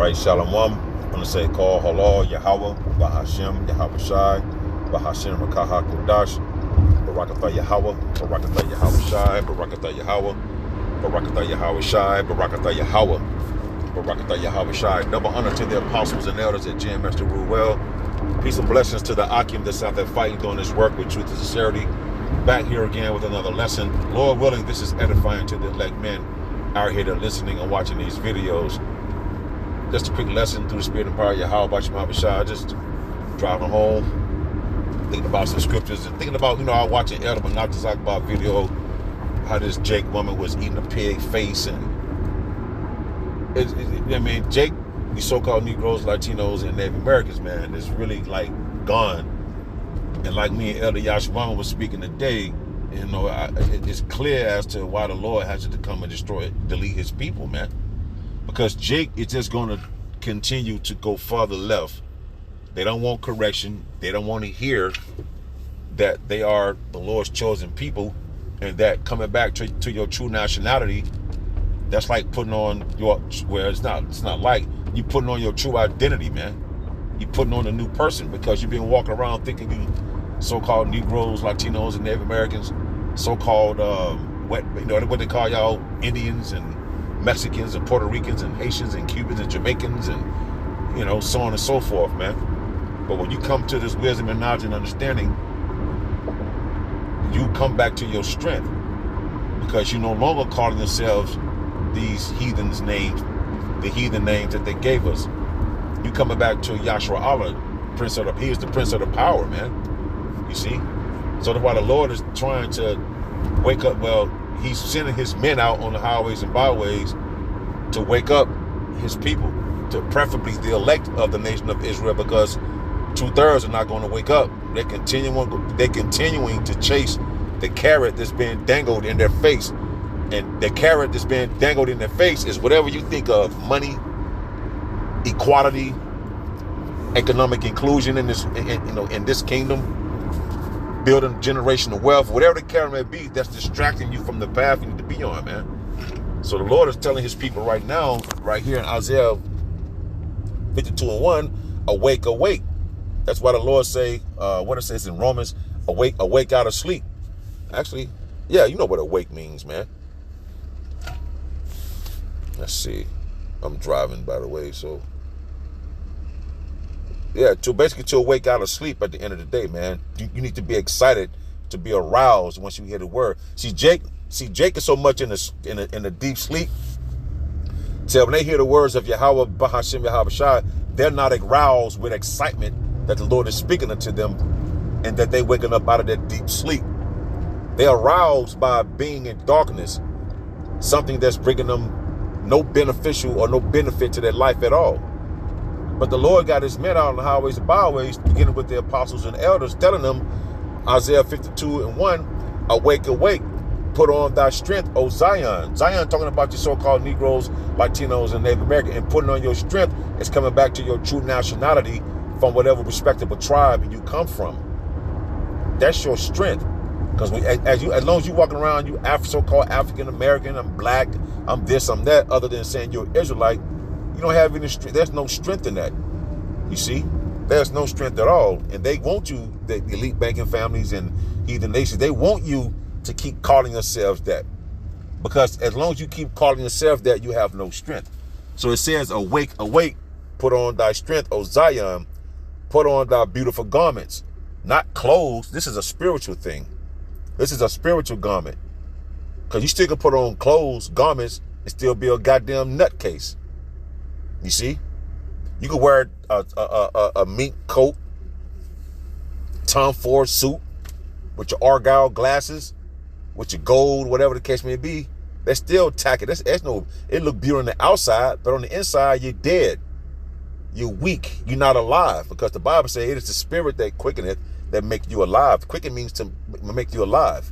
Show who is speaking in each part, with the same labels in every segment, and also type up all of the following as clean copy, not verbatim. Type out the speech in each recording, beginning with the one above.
Speaker 1: right, Shalom. I'm going to say call halal Yahweh, Bahashem, Yahweh Shai, Bahashem Rakaha Kodash, Barakatha Yahweh, Barakatha Yahweh Shai, Barakatha Yahweh, Barakatha Yahweh Shai, Barakatha Yahweh, Barakatha Yahweh Shai. Double honor to the apostles and elders at Jam Master Rule Well. Peace and blessings to the Akim that's out there fighting, doing this work with truth and sincerity. Back here again with another lesson. Lord willing, this is edifying to the elect men out here that are listening and watching these videos. Just a quick lesson through the spirit and power of Yahweh Bashim Abishai. Just driving home, thinking about some scriptures and thinking about, I was watching Elder but not just like about video, how this Jake woman was eating a pig face. And Jake, these so-called Negroes, Latinos, and Native Americans, man, is really like gone. And like me and Elder Yashimama was speaking today, it's clear as to why the Lord has to come and delete his people, man. Because Jake is just going to continue to go farther left. They don't want correction. They don't want to hear that they are the Lord's chosen people, and that coming back to your true nationality, that's like putting on it's not like you putting on your true identity, man. You putting on a new person because you've been walking around thinking you so-called Negroes, Latinos, and Native Americans, so-called what they call y'all Indians and Mexicans and Puerto Ricans and Haitians and Cubans and Jamaicans and so on and so forth, man. But when you come to this wisdom and knowledge and understanding, you come back to your strength because you no longer calling yourselves these heathens names, the heathen names that they gave us. You coming back to Yahshua Allah, he is the Prince of the Power, man. You see? So that's why the Lord is trying to wake up. Well, he's sending his men out on the highways and byways to wake up his people, to preferably the elect of the nation of Israel, because 2/3 are not going to wake up. They're continuing to chase the carrot that's being dangled in their face. And the carrot that's being dangled in their face is whatever you think of: money, equality, economic inclusion in this kingdom, building generational wealth, whatever the carrot may be, that's distracting you from the path you need to be on, man. So the Lord is telling his people right now, right here in Isaiah 52:1, awake, awake. That's why the Lord say, what it says in Romans, awake, awake out of sleep. Actually, yeah, you know what awake means, man. Let's see. I'm driving, by the way, so. Yeah, to awake out of sleep at the end of the day, man. You need to be excited, to be aroused once you hear the word. See, Jake is so much in the deep sleep. So when they hear the words of Yahweh, Bahashem, Yahweh Shai, they're not aroused with excitement that the Lord is speaking unto them and that they're waking up out of that deep sleep. They're aroused by being in darkness, something that's bringing them no beneficial or no benefit to their life at all. But the Lord got his men out on the highways and byways, beginning with the apostles and elders, telling them, Isaiah 52:1, awake, awake, put on thy strength, O Zion. Zion talking about your so-called Negroes, Latinos, and Native Americans, and putting on your strength is coming back to your true nationality from whatever respectable tribe you come from. That's your strength. Because as long as you walking around, you so-called African American, I'm black, I'm this, I'm that, other than saying you're Israelite, you don't have any strength. There's no strength in that. You see? There's no strength at all. And they want you, the elite banking families and heathen nations, they want you to keep calling yourselves that. Because as long as you keep calling yourself that, you have no strength. So it says, awake, awake, put on thy strength, O Zion, put on thy beautiful garments. Not clothes. This is a spiritual thing. This is a spiritual garment. Because you still can put on clothes, garments, and still be a goddamn nutcase. You see? You could wear a mink coat, Tom Ford suit, with your Argyle glasses, with your gold, whatever the case may be. That's still tacky. It look beautiful on the outside, but on the inside, you're dead. You're weak. You're not alive. Because the Bible says it is the spirit that quickeneth that make you alive. Quicken means to make you alive.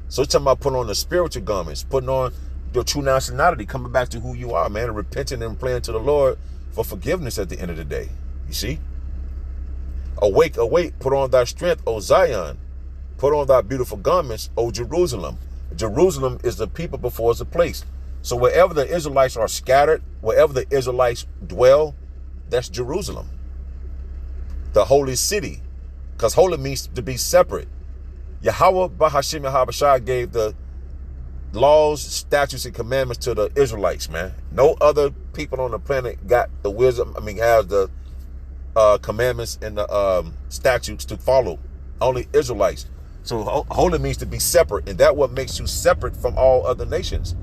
Speaker 1: So it's talking about putting on the spiritual garments, putting on your true nationality, coming back to who you are, man, and repenting and praying to the Lord for forgiveness at the end of the day. You see? Awake, awake, put on thy strength, O Zion. Put on thy beautiful garments, O Jerusalem. Jerusalem is the people before it's a place. So wherever the Israelites are scattered, wherever the Israelites dwell, that's Jerusalem, the holy city, because holy means to be separate. Yahweh Bahashim Yahabashah gave the laws, statutes, and commandments to the Israelites, man. No other people on the planet got the wisdom, has the commandments and the statutes to follow. Only Israelites. So holy means to be separate, and that what makes you separate from all other nations.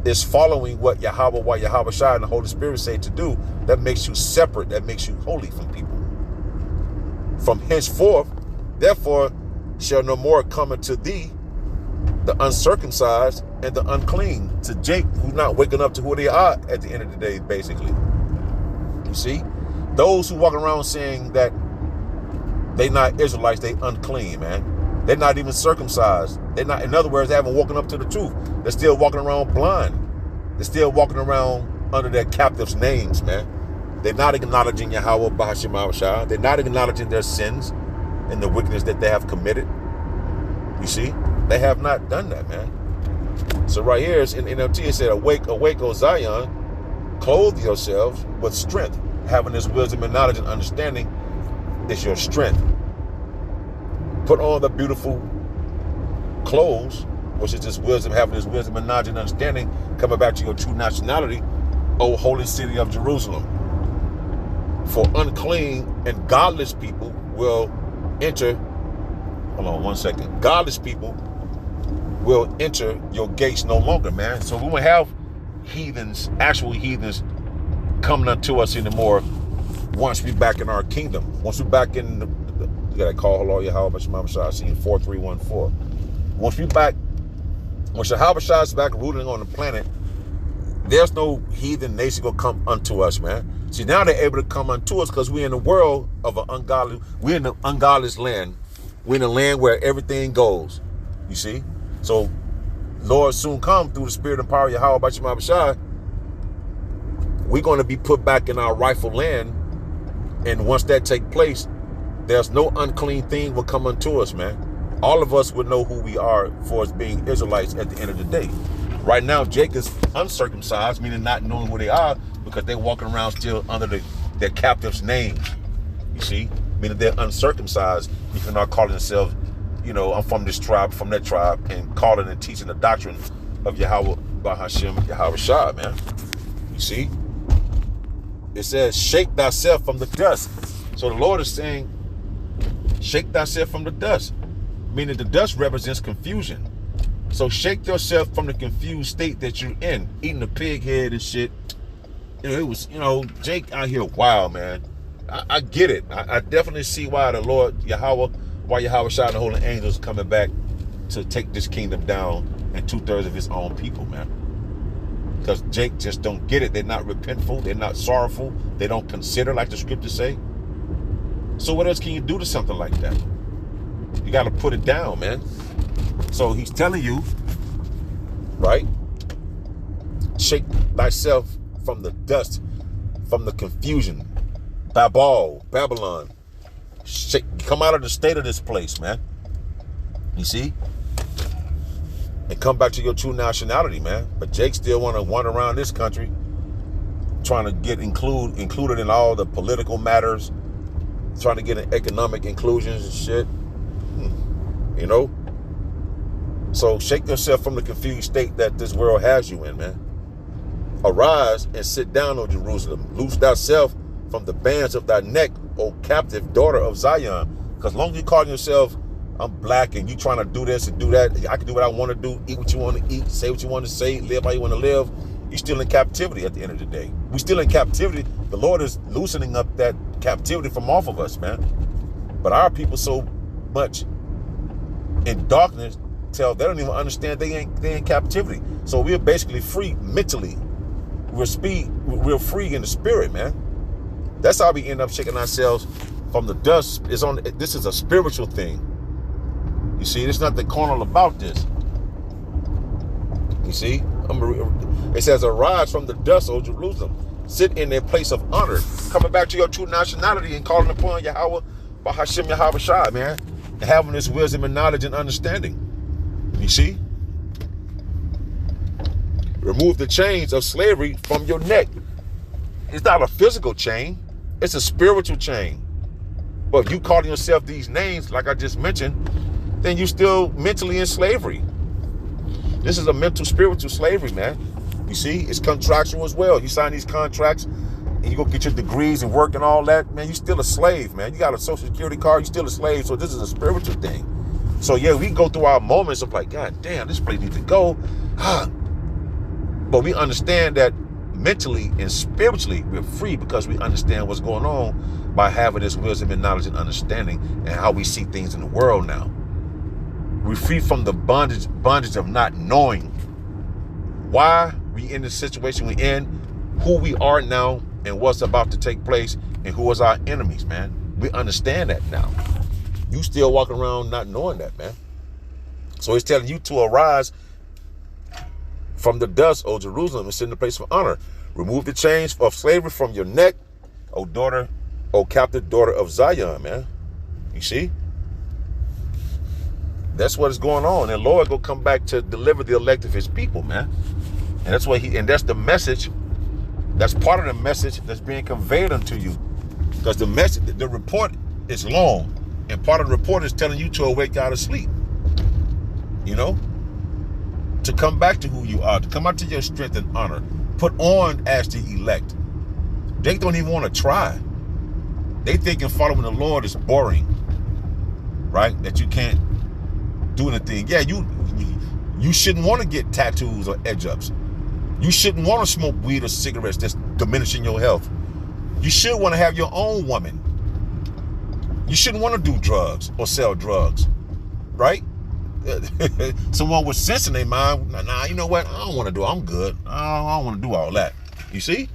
Speaker 1: Is following what Yahweh Shai and the Holy Spirit say to do. That makes you separate. That makes you holy from people. From henceforth, therefore, shall no more come unto thee the uncircumcised and the unclean. To Jake, who's not waking up to who they are at the end of the day, basically. You see? Those who walk around saying that they not Israelites, they unclean, man. They're not even circumcised. They're not, in other words, they haven't woken up to the truth. They're still walking around blind. They're still walking around under their captives' names, man. They're not acknowledging Yahweh Bahashim Shah. They're not acknowledging their sins and the wickedness that they have committed. You see? They have not done that, man. So right here in NLT, it said, awake, awake, O Zion, clothe yourselves with strength. Having this wisdom and knowledge and understanding is your strength. Put on the beautiful clothes, which is this wisdom, having this wisdom and knowledge and understanding, coming back to your true nationality, O holy city of Jerusalem. For unclean and godless people will enter, hold on one second, godless people will enter your gates no longer, man. So we won't have heathens, actual heathens, coming unto us anymore once we're back in our kingdom. Once we're back in the, you gotta call hello Yahweh Shema Shah, seeing 4314. Once Yahweh Shah is back ruling on the planet, there's no heathen nation gonna come unto us, man. See, now they're able to come unto us because we're in the world of an ungodly, we're in the ungodless land. We're in a land where everything goes. You see? So Lord soon come through the spirit and power of Yahweh Shema Shah. We're going to be put back in our rightful land. And once that takes place, there's no unclean thing will come unto us, man. All of us would know who we are for us being Israelites at the end of the day. Right now, Jake is uncircumcised, meaning not knowing who they are, because they're walking around still under their captives' names. You see? Meaning they're uncircumcised, even though calling themselves, I'm from this tribe, from that tribe, and calling and teaching the doctrine of Yahweh Bahashim Yahweh Shah, man. You see? It says, shake thyself from the dust. So the Lord is saying, shake thyself from the dust. Meaning the dust represents confusion. So shake yourself from the confused state that you're in. Eating a pig head and shit. It was, Jake out here wild, man. I get it. I definitely see why the Lord, why Yahweh Shah and the holy angels coming back to take this kingdom down and 2/3 of his own people, man. Because Jake just don't get it. They're not repentful. They're not sorrowful. They don't consider, like the scriptures say. So what else can you do to something like that? You got to put it down, man. So he's telling you, right? Shake thyself from the dust, from the confusion. Babylon. Come out of the state of this place, man. You see? And come back to your true nationality, man. But Jake still want to wander around this country trying to get included in all the political matters, trying to get in economic inclusions and shit. So shake yourself from the confused state that this world has you in, man. Arise and sit down, O Jerusalem. Loose thyself from the bands of thy neck, O captive daughter of Zion. Because long as you call yourself, I'm black, and you trying to do this and do that, I can do what I want to do, eat what you want to eat, say what you want to say, live how you want to live, you're still in captivity at the end of the day. We're still in captivity. The Lord is loosening up that captivity from off of us, man. But our people so much in darkness till they don't even understand they in captivity. So we're basically free mentally. We're free in the spirit, man. That's how we end up shaking ourselves from the dust. This is a spiritual thing. You see, there's nothing carnal about this. You see, it says, arise from the dust, O Jerusalem. Sit in their place of honor. Coming back to your true nationality and calling upon Yahweh Bahashim Yahweh Shah, man. And having this wisdom and knowledge and understanding. You see? Remove the chains of slavery from your neck. It's not a physical chain. It's a spiritual chain. But if you calling yourself these names, like I just mentioned, then you still mentally in slavery. This is a mental, spiritual slavery, man. You see, it's contractual as well. You sign these contracts and you go get your degrees and work and all that, man, you still a slave, man. You got a social security card, you still a slave. So this is a spiritual thing. So yeah, we go through our moments of like, God damn, this place needs to go. But we understand that mentally and spiritually we're free because we understand what's going on by having this wisdom and knowledge and understanding and how we see things in the world now. We're free from the bondage of not knowing why we in the situation we in, who we are now, and what's about to take place, and who is our enemies, man. We understand that now. You still walking around not knowing that, man. So it's telling you to arise from the dust, O Jerusalem, and sit in the place of honor. Remove the chains of slavery from your neck, O daughter, O captive daughter of Zion, man. You see? That's what is going on. And Lord will come back to deliver the elect of his people, man. And that's what and that's the message. That's part of the message that's being conveyed unto you. Because the message, the report is long. And part of the report is telling you to awake out of sleep. You know? To come back to who you are, to come out to your strength and honor. Put on as the elect. They don't even want to try. They thinking following the Lord is boring. Right? That you can't do anything. Yeah, you shouldn't want to get tattoos or edge-ups. You shouldn't want to smoke weed or cigarettes that's diminishing your health. You should want to have your own woman. You shouldn't want to do drugs or sell drugs. Right? Someone with sense in their mind, nah, you know what? I don't want to do it. I'm good. I don't want to do all that. You see?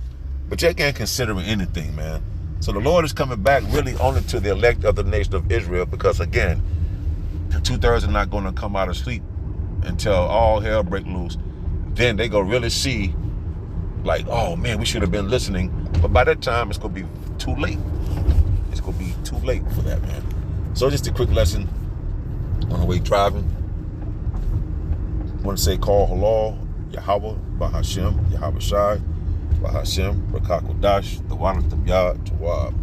Speaker 1: But they can't consider anything, man. So the Lord is coming back really only to the elect of the nation of Israel because, again, 2/3 are not going to come out of sleep until all hell break loose. Then they going to really see, like, oh, man, we should have been listening. But by that time, it's going to be too late. It's going to be too late for that, man. So just a quick lesson on the way driving. I want to say, call halal, Yahweh, Bahashem, Yahweh Shai, Bahashem, Rakakodash, the Wanat, the Yad, Tawab.